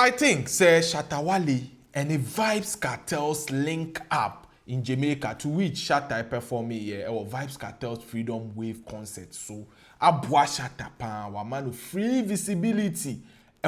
I think say Shatta Wale and the Vybz Kartel's link up in Jamaica, to which Shatta perform here or Vybz Kartel's Freedom Wave concert. So abwa Shatta pan wa man free visibility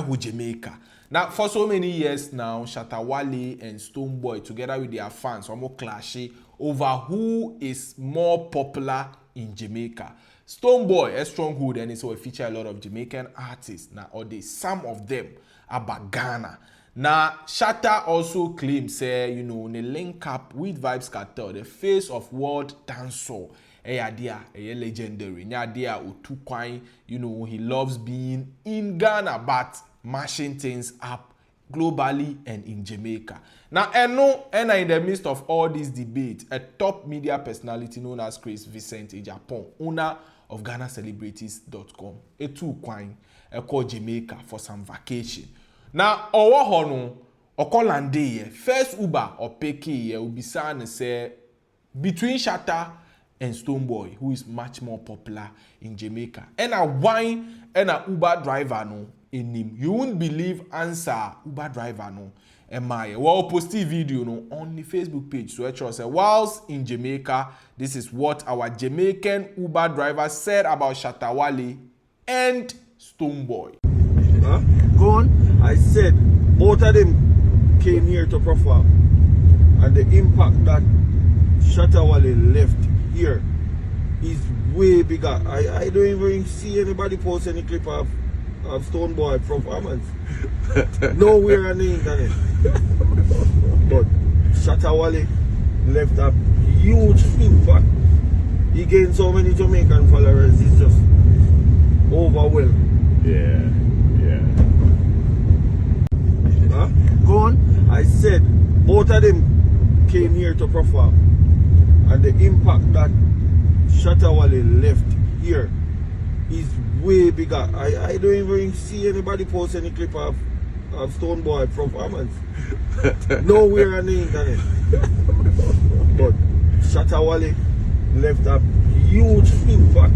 with Jamaica. Now for so many years now, Shatta Wale and Stonebwoy together with their fans almost clashing over who is more popular in Jamaica. Stonebwoy, a stronghold, and so feature a lot of Jamaican artists. Now, or some of them about Ghana. Now, Shatta also claims, say, you know, they link up with Vybz Kartel, the face of world dancehall. A legendary. You know, he loves being in Ghana, but mashing things up globally and in Jamaica. Now, and in the midst of all this debate, a top media personality known as Chris Vincent Ejapon, owner of GhanaCelebrities.com, a two coin, called Jamaica for some vacation. Now, our hono, Okolande, first Uber or Peke, Ubisa say between Shatta and Stonebwoy, who is much more popular in Jamaica, and a wine and a Uber driver no in him. You won't believe answer Uber driver no. Well, post a video no on the Facebook page. So it say, whilst in Jamaica, this is what our Jamaican Uber driver said about Shatta Wale and Stonebwoy. Huh? Go on. I said both of them came here to perform, and the impact that Shatta Wale left here is way bigger. I don't even see anybody post any clip of Stonebwoy performance. Nowhere on the internet. But Shatta Wale left a huge impact. He gained so many Jamaican followers, it's just overwhelmed. Yeah. Huh? Go on. I said both of them came here to perform, and the impact that Shatta Wale left here is way bigger. I don't even see anybody post any clip of Stonebwoy performance. Nowhere on the internet. But Shatta Wale left a huge impact.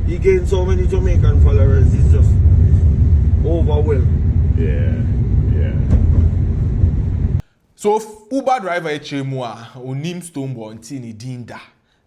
He gained so many Jamaican followers, it's just overwhelmed. Yeah. So Uber driver Echemua onim Stonebwoy until ni dinda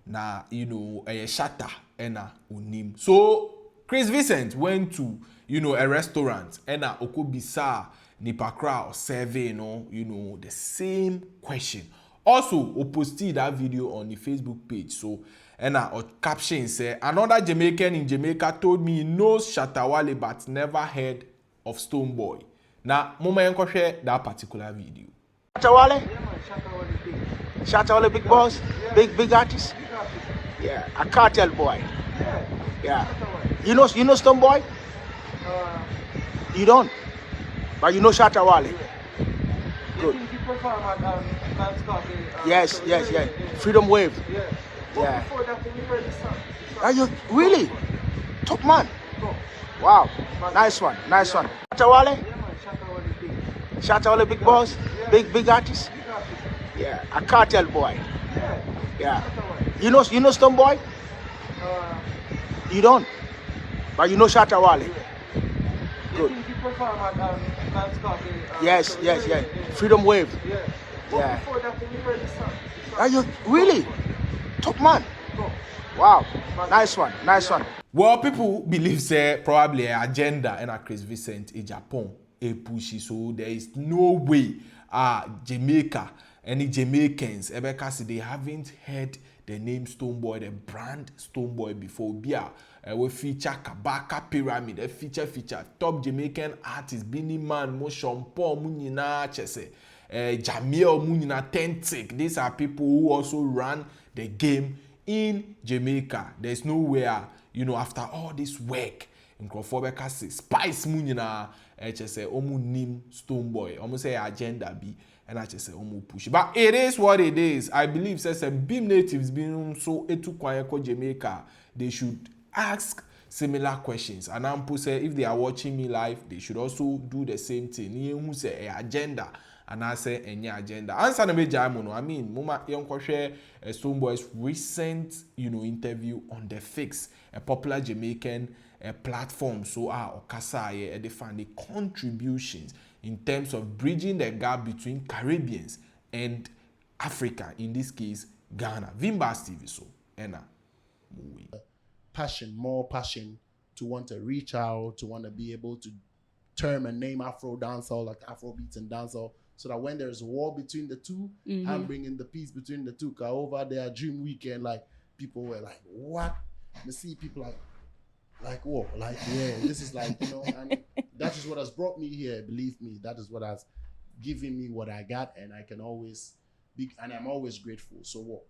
na you know Shatta ena onim. So Chris Vincent went to a restaurant ena okobisa nipakra or survey the same question. Also posted that video on the Facebook page. So ena or caption say another Jamaican in Jamaica told me he knows Shatta Wale but never heard of Stonebwoy. Now mama yenko share that particular video. Shatta Wale? Shatta Wale, big boss? Big artist? Yeah, a Kartel boy. Yeah. You know Stonebwoy? You don't? But you know Shatta Wale? Good. Yes. Freedom Wave. Yeah. Are you really? Top man. Wow. Nice one. Shatta Wale? Shatta Wale, big boss? Big artist? Yeah, a Kartel boy. Yeah. You know Stonebwoy? You don't? But you know Shatta Wale? Good. Yes. Freedom Wave. Yeah. Are you really? Top man. Wow. Nice one. Well, people believe say probably an agenda and a Chris Vincent in Japan a pushy, so there is no way Jamaica, any Jamaicans, because they haven't heard the name Stonebwoy, the brand Stonebwoy before. We feature Kabaka Pyramid, a feature top Jamaican artist, Bini Man, Motion Paul Munina Chese, Jamil Munina Tentic. These are people who also run the game in Jamaica. There's nowhere, after all this work, in Crawford Spice Munina, say omu nim Stonebwoy, almost say agenda be, and I just say omu push. But it is what it is. I believe says some beam natives being so etu kwanyako Jamaica, they should ask similar questions. And I'm say if they are watching me live, they should also do the same thing. Who say agenda and I say any agenda. Answer the major I mean, Mama Yonko share Stonebwoy's recent interview on The Fix, a popular Jamaican platform. So okasa they find the contributions in terms of bridging the gap between Caribbeans and Africa, in this case, Ghana. Vybz TV so, Ena. Passion, more passion to want to reach out, to want to be able to term and name Afro dancehall like Afrobeats and dancehall, so that when there's a war between the two, I'm bringing the peace between the two. Cause over there, Dream Weekend, like people were like, "What?" You see people like what? Like yeah, this is like and that is what has brought me here. Believe me, that is what has given me what I got, and I can always be, and I'm always grateful. So what?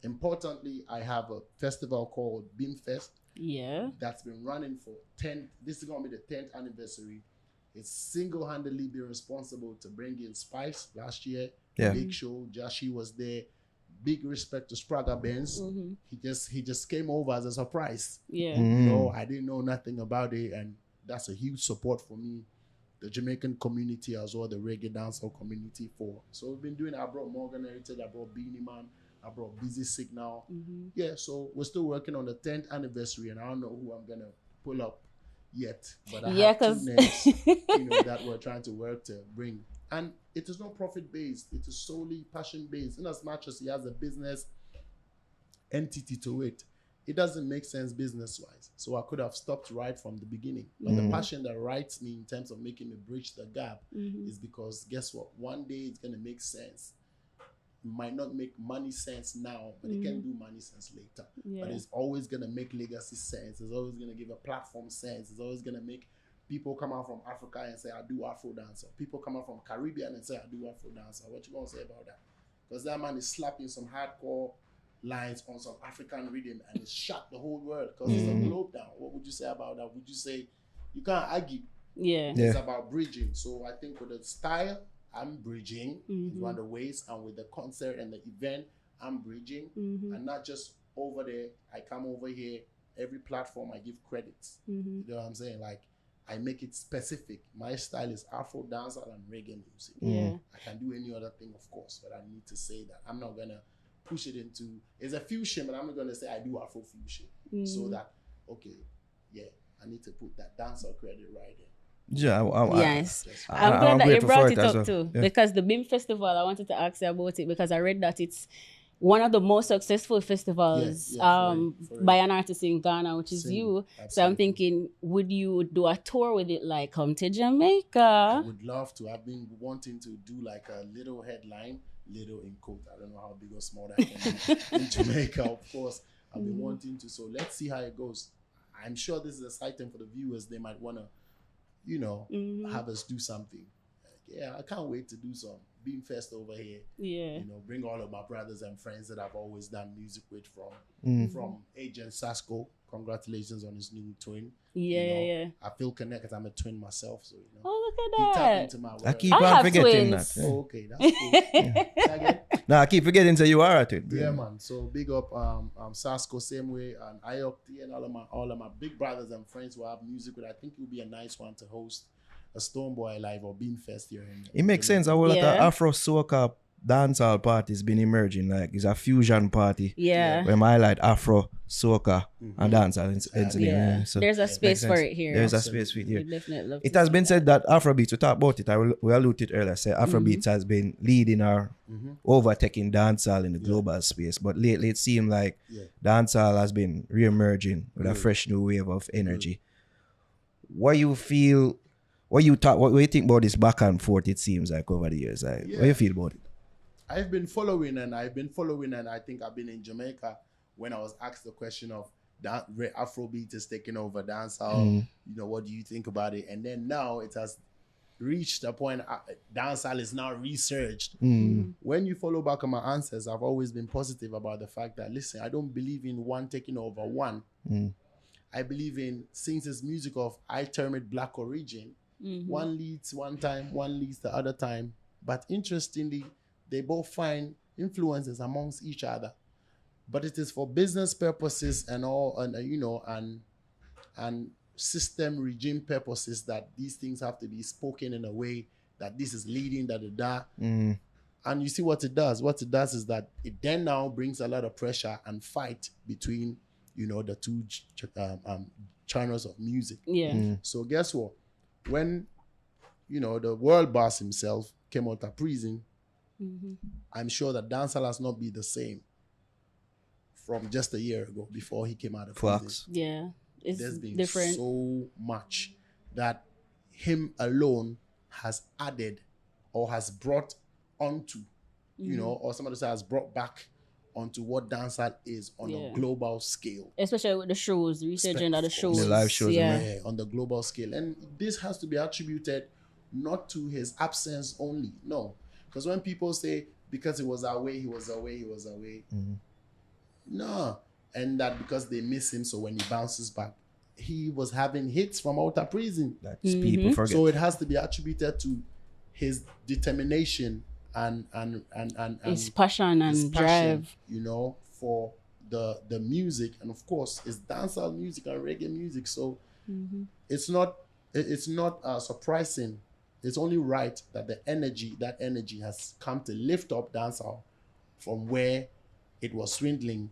Importantly, I have a festival called Beanfest. Yeah. That's been running for 10. This is gonna be the 10th anniversary. It's single-handedly been responsible to bring in Spice last year. Yeah. Big show. Jashi was there. Big respect to Spraga Benz. He just came over as a surprise. Yeah. I didn't know nothing about it, and that's a huge support for me. The Jamaican community as well, the reggae dancehall community so we've been doing it. I brought Morgan Heritage, I brought Beanie Man, I brought Busy Signal. Yeah, so we're still working on the 10th anniversary, and I don't know who I'm gonna pull up yet, but I have two names, that we're trying to work to bring. And it is not profit based; it is solely passion based. In as much as he has a business entity to it, it doesn't make sense business wise. So I could have stopped right from the beginning. But the passion that writes me in terms of making me bridge the gap is because guess what? One day it's gonna make sense. It might not make money sense now, but it can do money sense later. Yeah. But it's always gonna make legacy sense. It's always gonna give a platform sense. It's always gonna make people come out from Africa and say, I do Afro dancer. People come out from Caribbean and say, I do Afro dancer. What you gonna say about that? Because that man is slapping some hardcore lines on some African rhythm and it shocked the whole world because it's a globe down. What would you say about that? Would you say you can't argue? Yeah. It's about bridging. So I think with the style, I'm bridging in one of the ways, and with the concert and the event, I'm bridging. And not just over there. I come over here, every platform I give credits. You know what I'm saying? Like I make it specific. My style is Afro dancehall and reggae music. Yeah. I can do any other thing, of course, but I need to say that I'm not gonna push it into, it's a fusion, but I'm not gonna say I do Afro fusion. So that, okay, yeah, I need to put that dancehall credit right there. Yeah, Yes. I'm glad that you grateful brought for it as up well. too. Yeah. Because the Beam Festival, I wanted to ask you about it because I read that it's one of the most successful festivals for real. by an artist in Ghana, which is Same. you. Absolutely. So I'm thinking, would you do a tour with it, like come to I Jamaica? would love to. I've been wanting to do like a little headline, little in quote. I don't know how big or small that can be in Jamaica, of course. I've been wanting to. So let's see how it goes. I'm sure this is exciting for the viewers. They might want to, have us do something. Yeah, I can't wait to do some Beanfest over here. Yeah. Bring all of my brothers and friends that I've always done music with from Agent Sasko. Congratulations on his new twin. Yeah. I feel connected. I'm a twin myself, so Oh, look he at tapped that. into my world. I keep I on have forgetting twins. that. Oh, okay, that's cool. Again? No, I keep forgetting so you are at it. Yeah, man. So big up Sasko same way, and Iokti and all of my big brothers and friends who I have music with. I think it would be a nice one to host a Stonebwoy live or Beanfest here. It makes sense. I will like Yeah. an Afro soca dancehall party has been emerging. Like it's a fusion party. Yeah. Where I like Afro soca and dancehall instantly. Yeah. So There's a makes space for sense. it here. There's a space for it We here. definitely love It to has see been that. said that Afrobeats, we talked about it, we alluded earlier, say Afrobeats has been leading or overtaking dancehall in the global space. But lately it seemed like dancehall has been re-emerging with a fresh new wave of energy. What you feel, what you think about this back and forth, it seems like over the years? Like, what you feel about it? I've been following, and I think I've been in Jamaica when I was asked the question of that Afrobeat is taking over dancehall. What do you think about it? And then now it has reached a point, dancehall is now researched. When you follow back on my answers, I've always been positive about the fact that, listen, I don't believe in one taking over one. I believe in, since it's music of, I term it black origin, one leads one time, one leads the other time. But interestingly, they both find influences amongst each other. But it is for business purposes and all, and system regime purposes that these things have to be spoken in a way that this is leading, And you see what it does. What it does is that it then now brings a lot of pressure and fight between, the two genres of music. Yeah. So guess what? When, the world boss himself came out of prison, I'm sure that dancehall has not been the same from just a year ago before he came out of prison. Facts. Yeah, it's There's been different. so much that him alone has added or has brought onto, or somebody say has brought back onto what dancehall is on a global scale. Especially with the shows, resurgent of the shows. The live shows, yeah. On the global scale. And this has to be attributed not to his absence only. No. Because when people say, because he was away. No. And that because they miss him, so when he bounces back, he was having hits from out of prison. That's people forget. So it has to be attributed to his determination and His passion and drive. For the music, and of course it's dancehall music and reggae music. So it's not surprising. It's only right that that energy has come to lift up dancehall from where it was swindling,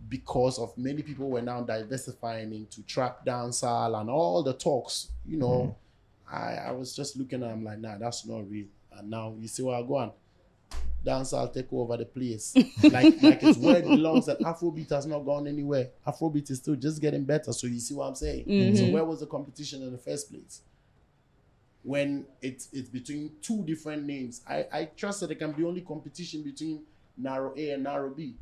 because of many people were now diversifying into trap dancehall and all the talks. I was just looking at him like, nah, that's not real. And now you see where I go on. Dancehall take over the place. like it's where it belongs, that Afrobeat has not gone anywhere. Afrobeat is still just getting better. So you see what I'm saying? So where was the competition in the first place? When it's between two different names. I trust that there can be only competition between narrow A and narrow B,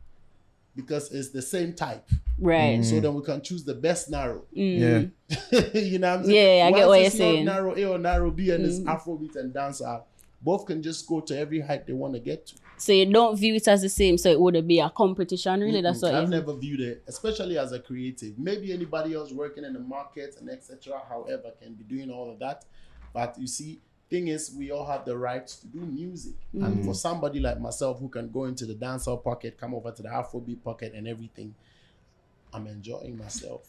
because it's the same type. Right. So then we can choose the best narrow. Yeah. You know what I'm saying? Yeah, I get what you're Once it's not saying. narrow A or narrow B and it's Afrobeat and dancehall, both can just go to every height they want to get to. So you don't view it as the same, so it would be a competition, really? That's what I've never viewed it, especially as a creative. Maybe anybody else working in the market and etc., however, can be doing all of that. But you see, thing is, we all have the right to do music. And for somebody like myself who can go into the dancehall pocket, come over to the Afrobeat pocket and everything, I'm enjoying myself.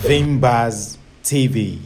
Vybz TV.